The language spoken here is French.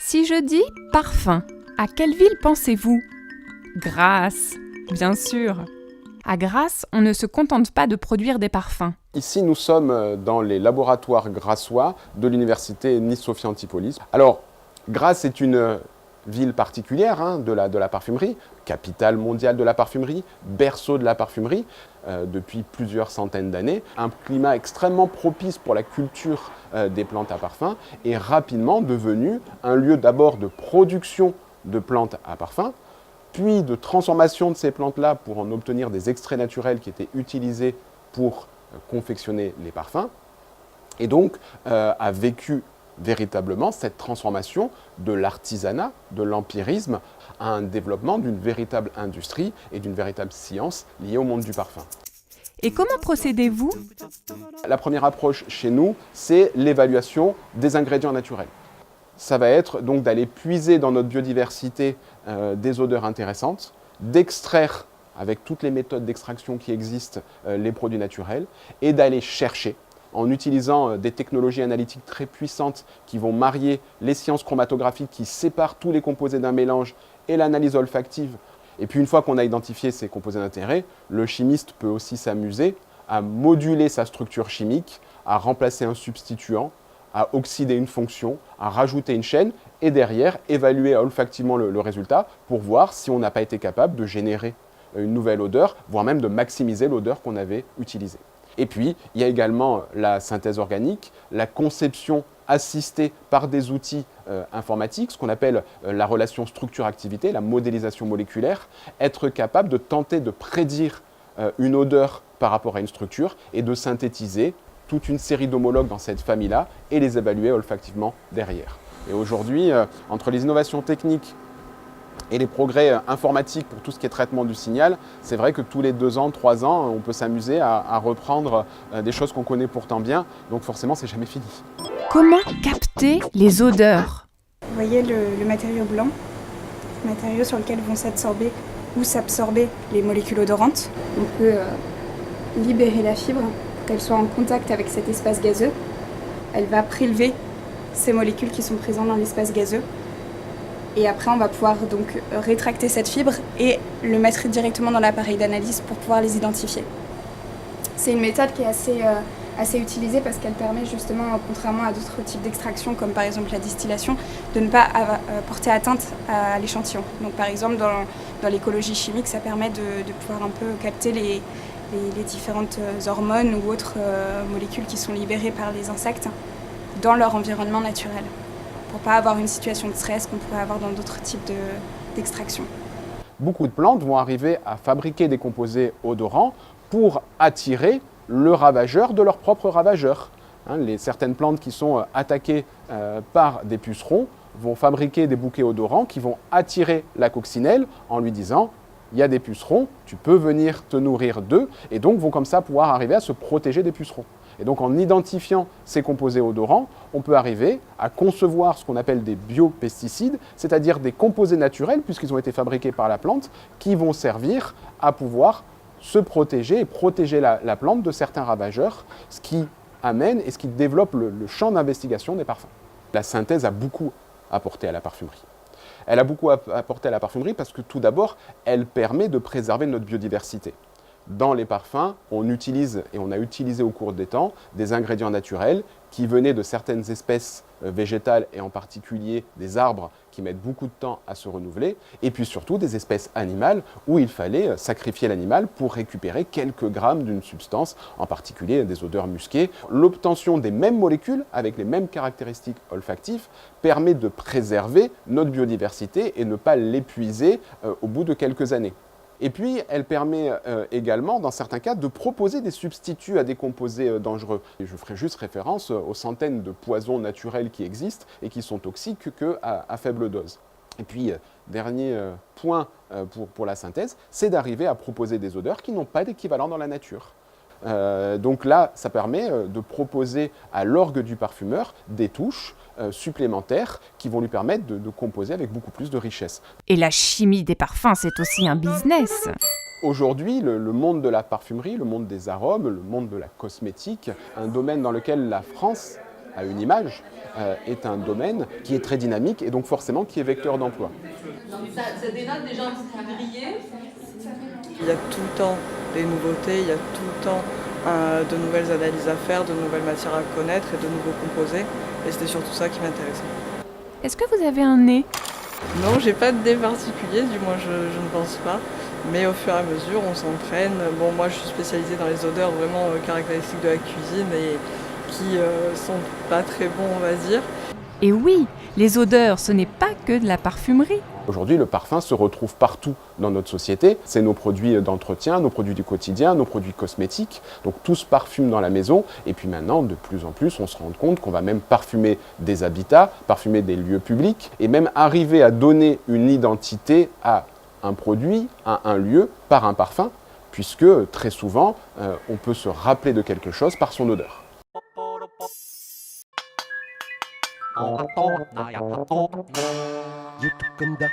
Si je dis parfum, à quelle ville pensez-vous? Grasse, bien sûr. À Grasse, on ne se contente pas de produire des parfums. Ici, nous sommes dans les laboratoires grassois de l'université Nice-Sophia Antipolis. Alors, Grasse est une ville particulière de la parfumerie, capitale mondiale de la parfumerie, berceau de la parfumerie depuis plusieurs centaines d'années. Un climat extrêmement propice pour la culture des plantes à parfum est rapidement devenu un lieu d'abord de production de plantes à parfum, puis de transformation de ces plantes-là pour en obtenir des extraits naturels qui étaient utilisés pour confectionner les parfums, et donc a vécu véritablement cette transformation de l'artisanat, de l'empirisme, à un développement d'une véritable industrie et d'une véritable science liée au monde du parfum. Et comment procédez-vous? La première approche chez nous, c'est l'évaluation des ingrédients naturels. Ça va être donc d'aller puiser dans notre biodiversité des odeurs intéressantes, d'extraire avec toutes les méthodes d'extraction qui existent les produits naturels et d'aller chercher en utilisant des technologies analytiques très puissantes qui vont marier les sciences chromatographiques qui séparent tous les composés d'un mélange et l'analyse olfactive. Et puis une fois qu'on a identifié ces composés d'intérêt, le chimiste peut aussi s'amuser à moduler sa structure chimique, à remplacer un substituant, à oxyder une fonction, à rajouter une chaîne et derrière évaluer olfactivement le résultat pour voir si on n'a pas été capable de générer une nouvelle odeur, voire même de maximiser l'odeur qu'on avait utilisée. Et puis, il y a également la synthèse organique, la conception assistée par des outils informatiques, ce qu'on appelle la relation structure-activité, la modélisation moléculaire, être capable de tenter de prédire une odeur par rapport à une structure et de synthétiser toute une série d'homologues dans cette famille-là et les évaluer olfactivement derrière. Et aujourd'hui, entre les innovations techniques et les progrès informatiques pour tout ce qui est traitement du signal, c'est vrai que tous les 2 ans, 3 ans, on peut s'amuser à reprendre des choses qu'on connaît pourtant bien, donc forcément, c'est jamais fini. Comment capter les odeurs? Vous voyez le matériau blanc, matériau sur lequel vont s'absorber ou s'absorber les molécules odorantes. On peut libérer la fibre pour qu'elle soit en contact avec cet espace gazeux. Elle va prélever ces molécules qui sont présentes dans l'espace gazeux. Et après, on va pouvoir donc rétracter cette fibre et le mettre directement dans l'appareil d'analyse pour pouvoir les identifier. C'est une méthode qui est assez utilisée parce qu'elle permet justement, contrairement à d'autres types d'extraction, comme par exemple la distillation, de ne pas porter atteinte à l'échantillon. Donc par exemple, dans l'écologie chimique, ça permet de pouvoir un peu capter les différentes hormones ou autres molécules qui sont libérées par les insectes dans leur environnement naturel, pour ne pas avoir une situation de stress qu'on pourrait avoir dans d'autres types d'extraction. Beaucoup de plantes vont arriver à fabriquer des composés odorants pour attirer le ravageur de leur propre ravageur. Certaines plantes qui sont attaquées par des pucerons vont fabriquer des bouquets odorants qui vont attirer la coccinelle en lui disant « il y a des pucerons, tu peux venir te nourrir d'eux » et donc vont comme ça pouvoir arriver à se protéger des pucerons. Et donc en identifiant ces composés odorants, on peut arriver à concevoir ce qu'on appelle des biopesticides, c'est-à-dire des composés naturels, puisqu'ils ont été fabriqués par la plante, qui vont servir à pouvoir se protéger et protéger la plante de certains ravageurs, ce qui amène et ce qui développe le champ d'investigation des parfums. La synthèse a beaucoup apporté à la parfumerie. Elle a beaucoup apporté à la parfumerie parce que tout d'abord, elle permet de préserver notre biodiversité. Dans les parfums, on utilise et on a utilisé au cours des temps des ingrédients naturels qui venaient de certaines espèces végétales et en particulier des arbres qui mettent beaucoup de temps à se renouveler et puis surtout des espèces animales où il fallait sacrifier l'animal pour récupérer quelques grammes d'une substance, en particulier des odeurs musquées. L'obtention des mêmes molécules avec les mêmes caractéristiques olfactives permet de préserver notre biodiversité et ne pas l'épuiser au bout de quelques années. Et puis, elle permet également, dans certains cas, de proposer des substituts à des composés dangereux. Et je ferai juste référence aux centaines de poisons naturels qui existent et qui sont toxiques qu'à faible dose. Et puis, dernier point pour la synthèse, c'est d'arriver à proposer des odeurs qui n'ont pas d'équivalent dans la nature. Donc là, ça permet de proposer à l'orgue du parfumeur des touches supplémentaires qui vont lui permettre de composer avec beaucoup plus de richesse. Et la chimie des parfums, c'est aussi un business. Aujourd'hui, le monde de la parfumerie, le monde des arômes, le monde de la cosmétique, un domaine dans lequel la France a une image, est un domaine qui est très dynamique et donc forcément qui est vecteur d'emploi. Ça dénote déjà un petit février. Il y a tout le temps des nouveautés, il y a tout le temps de nouvelles analyses à faire, de nouvelles matières à connaître et de nouveaux composés. Et c'était surtout ça qui m'intéressait. Est-ce que vous avez un nez? Non, j'ai pas de nez particulier, du moins je ne pense pas. Mais au fur et à mesure, on s'entraîne. Bon, moi je suis spécialisée dans les odeurs vraiment caractéristiques de la cuisine et qui sont pas très bons, on va dire. Et oui, les odeurs, ce n'est pas que de la parfumerie. Aujourd'hui, le parfum se retrouve partout dans notre société. C'est nos produits d'entretien, nos produits du quotidien, nos produits cosmétiques. Donc tout se parfume dans la maison. Et puis maintenant, de plus en plus, on se rend compte qu'on va même parfumer des habitats, parfumer des lieux publics et même arriver à donner une identité à un produit, à un lieu, par un parfum, puisque très souvent, on peut se rappeler de quelque chose par son odeur. YouTube